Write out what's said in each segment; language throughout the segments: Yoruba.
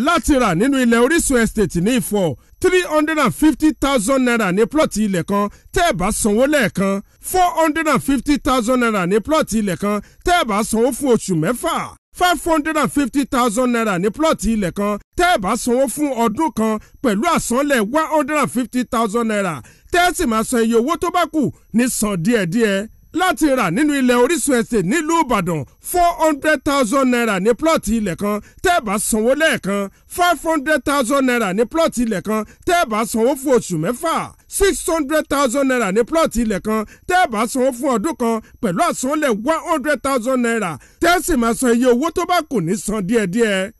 láti rà nínú ilẹ̀ Orísun Estate ní Ifọ̀ 350,000 naira ní plọ̀tì ilẹ̀ kan tẹ́ ẹ bá sanwó lẹ́ẹ̀kan 450,000 naira ní plọ̀tì ilẹ̀ kan tẹ́ ẹ bá sanwó fún oṣù mẹ́fà 550,000 naira ní plọ̀tì ilẹ̀ kan tẹ́ ẹ bá sanwó fún ọdún kan pẹ̀lú àsanlẹ̀ 150,000 naira tẹ́ ẹ sì máa san iye owó tó bá kù ní san díẹ̀díẹ̀. Láti rà nínú ilẹ̀ Orísun Estate nílùú Ìbàdàn 400,000 naira ní plọ̀tì ilẹ̀ kan tẹ́ ẹ bá sanwó lẹ́ẹ̀kan 500,000 naira ní plọ̀tì ilẹ̀ kan tẹ́ ẹ bá sanwó fún oṣù mẹ́fà 600,000 naira ní plọ̀tì ilẹ̀ kan tẹ́ ẹ bá sanwó fún ọdún kan pẹ̀lú àsanlẹ̀ 100,000 naira tẹ́ ẹ sì máa san iye owó tó bá kù ní san díẹ̀díẹ̀.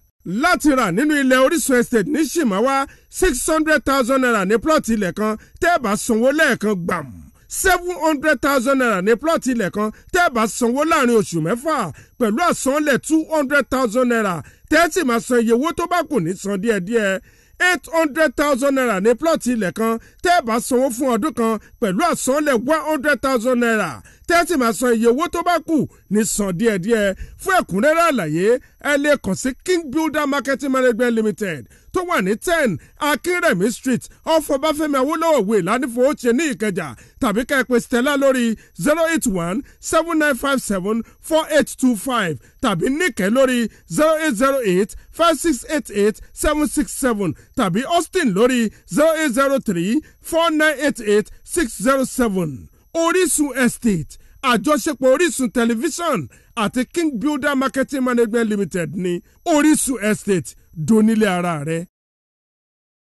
Láti rà nínú ilẹ̀ Orísun Estate ní Ṣìmáwá 600,000 naira ní plọ̀tì ilẹ̀ kan tẹ́ ẹ bá sanwó lẹ́ẹ̀kan gbàm 700,000 naira ní plọ̀tì ilẹ̀ kan tẹ́ ẹ bá sanwó láàrin oṣù mẹ́fà pẹ̀lú àsanlẹ̀ 200,000 naira tẹ́ ẹ sì máa san iye owó tó bá kù ní san díẹ̀díẹ̀. 800,000 naira ní plọ̀tì ilẹ̀ kan tẹ́ ẹ bá sanwó fún ọdún kan pẹ̀lú àsanlẹ̀ 100,000 naira tẹ́ ẹ sì máa san iye owó tó bá kù ní san díẹ̀díẹ̀. Fún ẹ̀kúnrẹ́rẹ́ àlàyé ẹ lè kàn sí King Builder Marketing Management Limited tó wà ní 10 Akínrẹ̀mí Street off Ọbáfẹ́mi Awólọ́wọ̀ Way Lánìfowóṣe ní Ìkẹjà tàbí ká ẹ pè Stella lórí 081-7957-4825 tàbí Níkẹ́ lórí 0808-5688-767 tàbí Austin lórí 0803-4988-607. Orísun Estate àjọṣepọ̀ Orísun Tẹlifíṣọ̀n àti King Builder Marketing Management Limited ní Orísun Estate donílé ara rẹ̀.